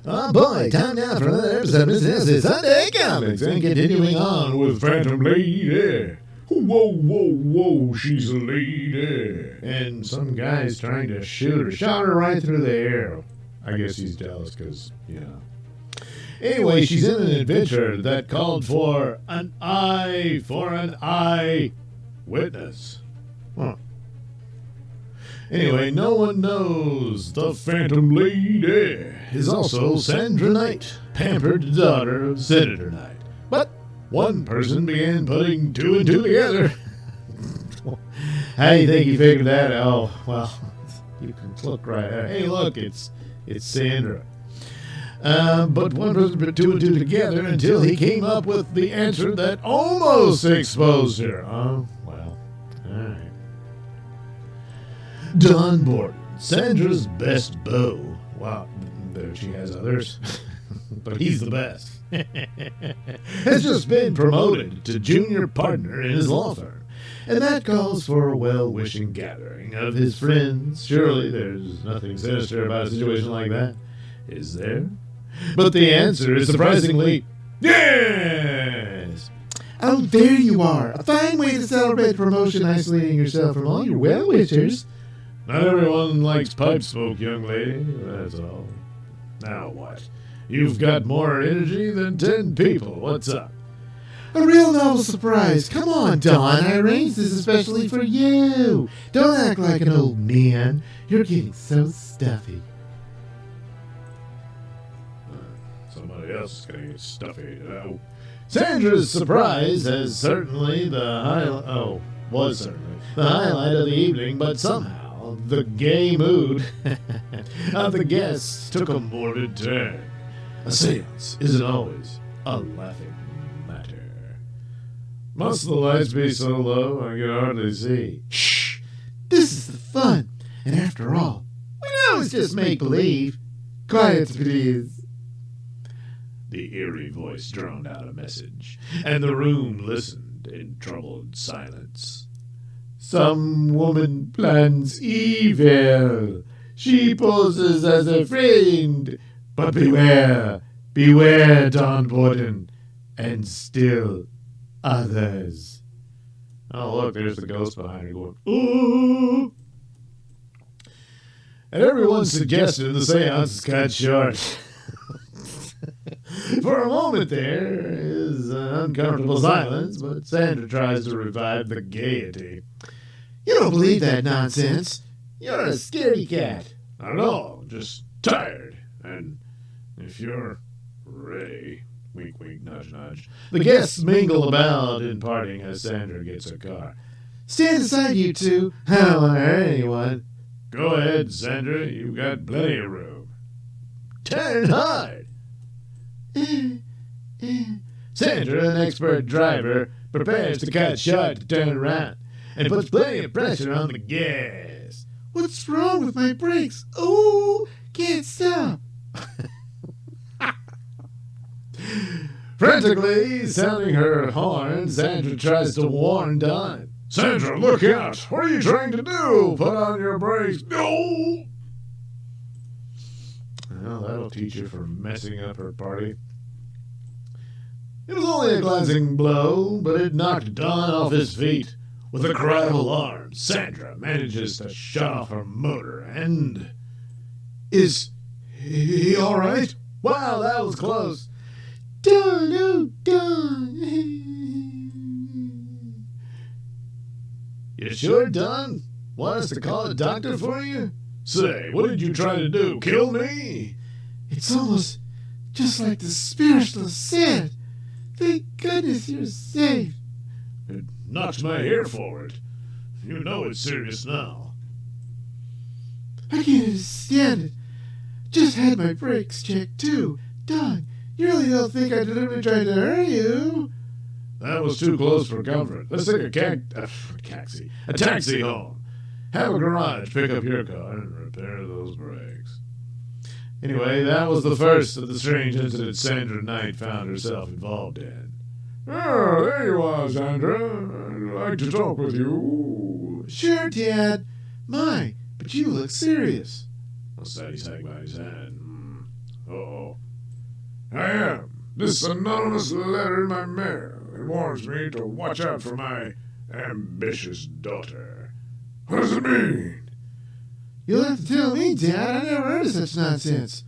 Oh boy, time now for another episode of Mr Nailsin Sunday Comics. And continuing on with Phantom Lady. Whoa, whoa, whoa, she's a lady. And some guy's trying to shoot her. Shot her right through the air. I guess he's jealous because, Anyway, she's in an adventure that called for an eye witness. Huh. Anyway, no one knows the Phantom Lady is also Sandra Knight, pampered daughter of Senator Knight. But one person began putting two and two together. How do you think he figured that out? Oh, well, you can look right at it. Hey, look, it's Sandra. But one person put two and two together until he came up with the answer that almost exposed her. Oh, well, all right. Don Borden, Sandra's best beau. Wow, there she has others, but he's the best. Has just been promoted to junior partner in his law firm, and that calls for a well-wishing gathering of his friends. Surely there's nothing sinister about a situation like that, is there? But the answer is surprisingly yes! Oh, there you are. A fine way to celebrate promotion, isolating yourself from all your well-wishers. Not everyone likes pipe smoke, young lady, that's all. Now what? You've got more energy than 10 people. What's up? A real novel surprise. Come on, Don. I arranged this especially for you. Don't act like an old man. You're getting so stuffy. Somebody else is going to get stuffy. Sandra's surprise has certainly the highlight. Was certainly the highlight of the evening, but somehow the gay mood of the guests took a morbid turn. A seance isn't always a laughing matter. Must the lights be so low I can hardly see? Shh! This is the fun. And after all, we know it's just make-believe. Quiet, please. The eerie voice droned out a message, and the room listened in troubled silence. Some woman plans evil. She poses as a friend. But beware, beware, Don Borden, and still others. Oh, look, there's the ghost behind her going, ooh. At everyone's suggestion, the seance is cut short. For a moment there is an uncomfortable silence, but Sandra tries to revive the gaiety. You don't believe that nonsense. You're a scaredy cat. Not at all, just tired. And if you're ready, wink, wink, nudge, nudge, the guests mingle about in parting as Sandra gets her car. Stand aside, you two. I don't want to hurt anyone. Go ahead, Sandra. You've got plenty of room. Turn hard. Sandra, an expert driver, prepares to cut short to turn around and puts plenty of pressure on the gas. What's wrong with my brakes? Oh, can't stop. Frantically sounding her horn, Sandra tries to warn Don. Sandra, look out! What are you trying to do? Put on your brakes. No! Well, that'll teach her for messing up her party. It was only a glancing blow, but it knocked Don off his feet. With a cry of alarm, Sandra manages to shut off her motor and... Is he all right? Wow, that was close. Don, oh, Don. You sure, Don? Want us to call a doctor for you? Say, what did you try to do? Kill me? It's almost just like the spiritualist said. Thank goodness you're safe. It knocks my hair forward. You know it's serious now. I can't understand it. Just had my brakes checked, too. Don, you really don't think I deliberately tried to hurt you? That was too close for comfort. Let's take a taxi home. Have a garage pick up your car and repair those brakes. Anyway, that was the first of the strange incidents Sandra Knight found herself involved in. Oh, there you are, Sandra. I'd like to talk with you. Sure, Dad. My, but you look serious. Well, Sadie sang by his head. Uh-oh. I am. This anonymous letter in my mail. It warns me to watch out for my ambitious daughter. What does it mean? You'll have to tell me, Dad. I never heard of such nonsense.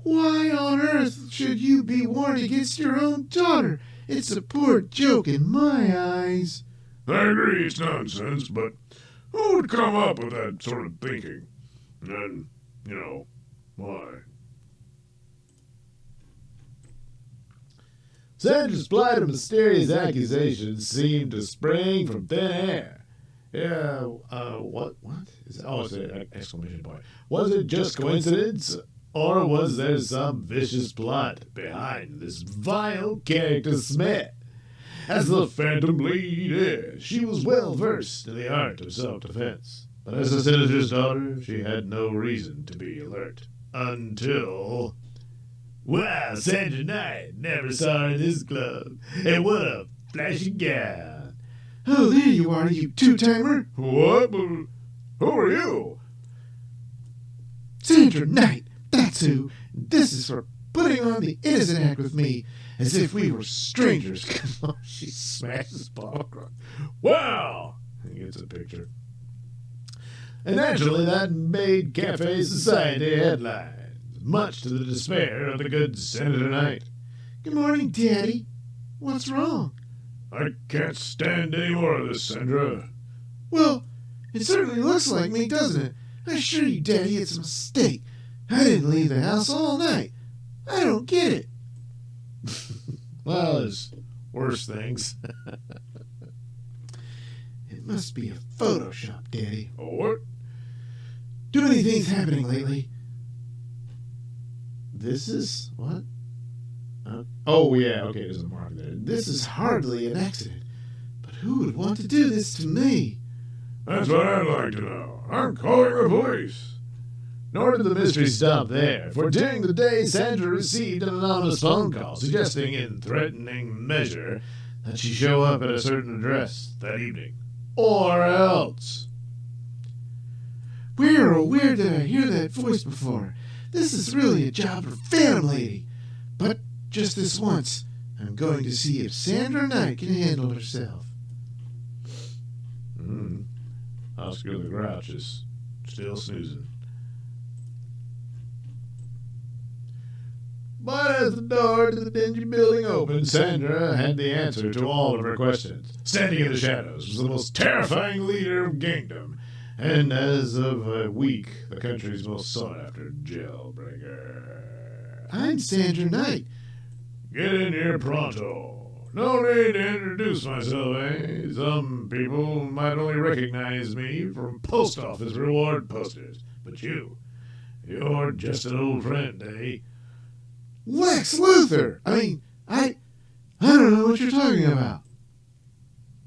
Why on earth should you be warned against your own daughter? It's a poor joke in my eyes. I agree it's nonsense, but who would come up with that sort of thinking? And, why? Sandra's flight of mysterious accusations seemed to spring from thin air. Yeah, what? It's an exclamation point. Was it just coincidence, or was there some vicious plot behind this vile character Smith? As the Phantom Lady, she was well versed in the art of self-defense. But as a senator's daughter, she had no reason to be alert. Until... Wow, Sandra Knight, never saw her in this club. And what a flashy gown. Oh, there you are, you two-timer. What? Who are you? Sandra Knight, that's who. This is for putting on the innocent act with me, as if we were strangers. She smashes popcorn. Wow! He gets a picture. And naturally, that made Cafe Society headlines, much to the despair of the good Senator Knight. Good morning, Daddy. What's wrong? I can't stand any more of this, Sandra. Well, it certainly looks like me, doesn't it? I assure you, Daddy, it's a mistake. I didn't leave the house all night. I don't get it. Well, there's worse things. It must be a Photoshop, Daddy. What? Too many things happening lately. This is... what? Oh, yeah, okay, there's a mark there. This is hardly an accident. But who would want to do this to me? That's what I'd like to know. I'm calling the police. Nor did the mystery stop there, for during the day, Sandra received an anonymous phone call suggesting in threatening measure that she show up at a certain address that evening. Or else. Where did I hear that voice before? This is really a job for Phantom Lady. But just this once, I'm going to see if Sandra Knight can handle herself. Oscar the Grouch is still snoozing. But as the door to the dingy building opened, Sandra had the answer to all of her questions. Standing in the shadows was the most terrifying leader of Kingdom, and as of a week, the country's most sought-after jailbreaker. I'm Sandra Knight. Get in here pronto. No need to introduce myself, eh? Some people might only recognize me from post office reward posters. But you're just an old friend, eh? Lex Luthor! I don't know what you're talking about.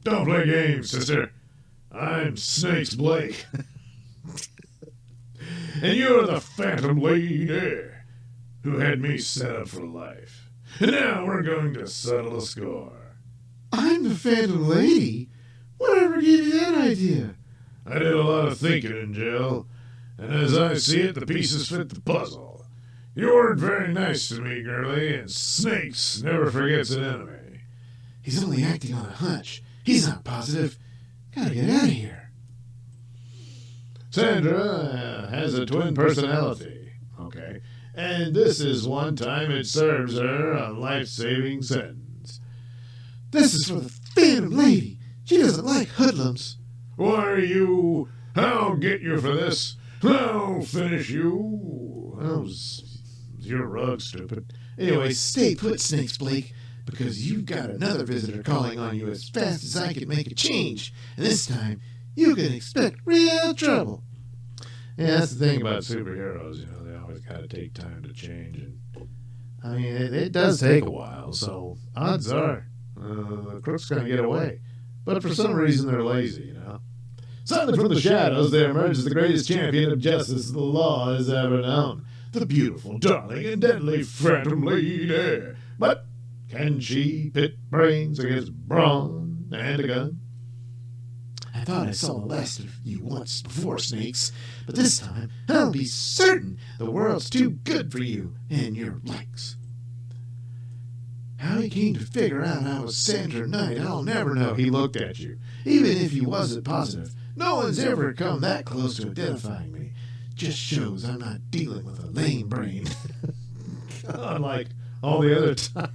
Don't play games, sister. I'm Snakes Blake. And you're the Phantom Lady who had me set up for life. And now we're going to settle the score. I'm the Phantom Lady? Whatever gave you that idea? I did a lot of thinking in jail, and as I see it, the pieces fit the puzzle. You weren't very nice to me, girlie, and Snakes never forgets an enemy. He's only acting on a hunch. He's not positive. Gotta get out of here. Sandra has a twin personality. Okay. And this is one time it serves her a life-saving sentence. This is for the Phantom Lady. She doesn't like hoodlums. Why, I'll get you for this. I'll finish you. Oh, you're a rug, stupid. Anyway, stay put, Snakes Blake, because you've got another visitor calling on you as fast as I can make a change. And this time, you can expect real trouble. Yeah, that's the thing about superheroes, they always gotta take time to change. And I mean, it does take a while, so odds are the crook's gonna get away. But for some reason, they're lazy, Suddenly from the shadows, there emerges the greatest champion of justice the law has ever known. The beautiful, darling, and deadly Phantom Lady. But can she pit brains against brawn and a gun? I thought I saw the last of you once before, Snakes, But this time, I'll be certain the world's too good for you and your likes. How he came to figure out I was Sandra Knight, I'll never know. He looked at you. Even if he wasn't positive, no one's ever come that close to identifying me. Just shows I'm not dealing with a lame brain. Unlike all the other times.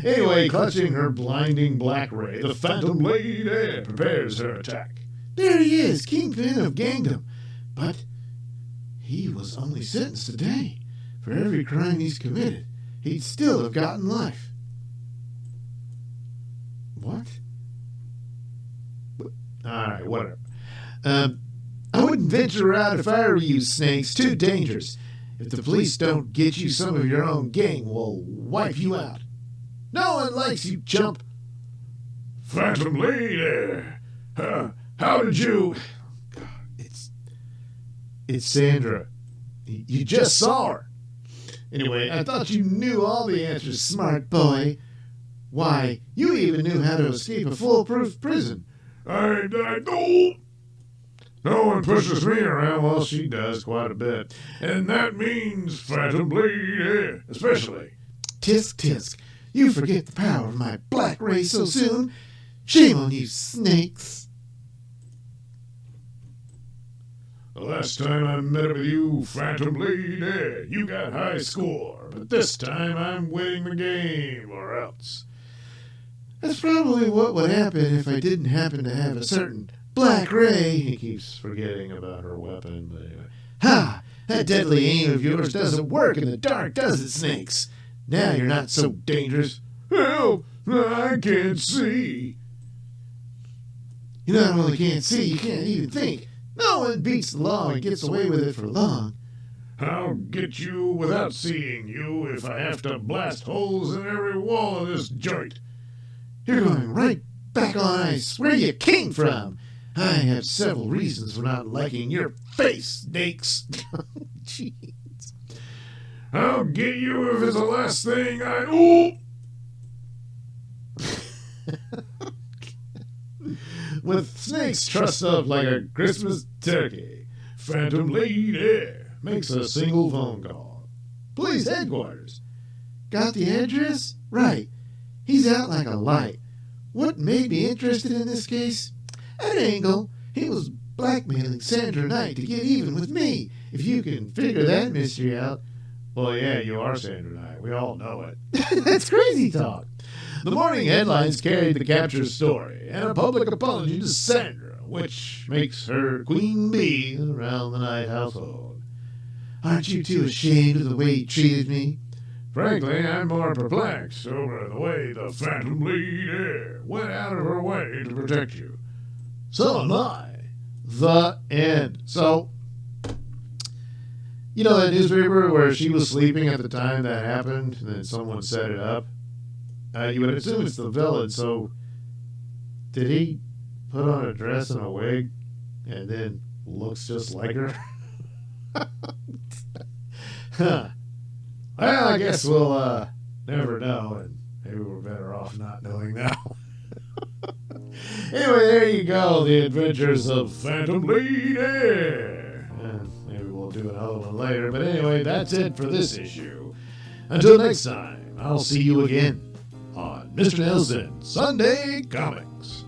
Anyway, clutching her blinding black ray, the Phantom Lady prepares her attack. There he is, kingpin of gangdom. But he was only sentenced today. For every crime he's committed, he'd still have gotten life. What? Alright, whatever. I wouldn't venture out if I were you, Snakes. Too dangerous. If the police don't get you, some of your own gang will wipe you out. No one likes you, chump. Phantom Lady, how did you... God, it's Sandra. You just saw her. Anyway, I thought you knew all the answers. Smart boy. Why, you even knew how to escape a foolproof prison. I know. No one pushes me around. Well, she does quite a bit. And that means Phantom Lady, especially. Tisk, tisk. You forget the power of my black ray so soon. Shame on you, Snakes. The last time I met up with you, Phantom Lady, you got high score. But this time I'm winning the game, or else. That's probably what would happen if I didn't happen to have a certain black ray. He keeps forgetting about her weapon, but anyway. Ha! That deadly aim of yours doesn't work in the dark, does it, Snakes? Now you're not so dangerous. Help! I can't see. You not only can't see, you can't even think. No one beats the law and gets away with it for long. I'll get you without seeing you if I have to blast holes in every wall of this joint. You're going right back on ice where you came from. I have several reasons for not liking your face, Snakes. Jeez. I'll get you if it's the last thing I... Ooh! With Snakes trussed up like a Christmas turkey, Phantom Lady makes a single phone call. Police headquarters. Got the address? Right. He's out like a light. What made me interested in this case? At Angle, he was blackmailing Sandra Knight to get even with me. If you can figure that mystery out. Well, yeah, you are Sandra Knight. We all know it. That's crazy talk. The morning headlines carried the capture story and a public apology to Sandra, which makes her queen bee around the Knight household. Aren't you too ashamed of the way you treated me? Frankly, I'm more perplexed over the way the Phantom Lady went out of her way to protect you. So am I. The end. So, you know that newspaper where she was sleeping at the time that happened and then someone set it up? You would assume it's the villain, so did he put on a dress and a wig and then looks just like her? Huh. Well, I guess we'll never know, and maybe we're better off not knowing now. Anyway, there you go, the adventures of Phantom Lady. And maybe we'll do another one later, but anyway, that's it for this issue. Until next time, I'll see you again on Mr. Nailsin Sunday Comics.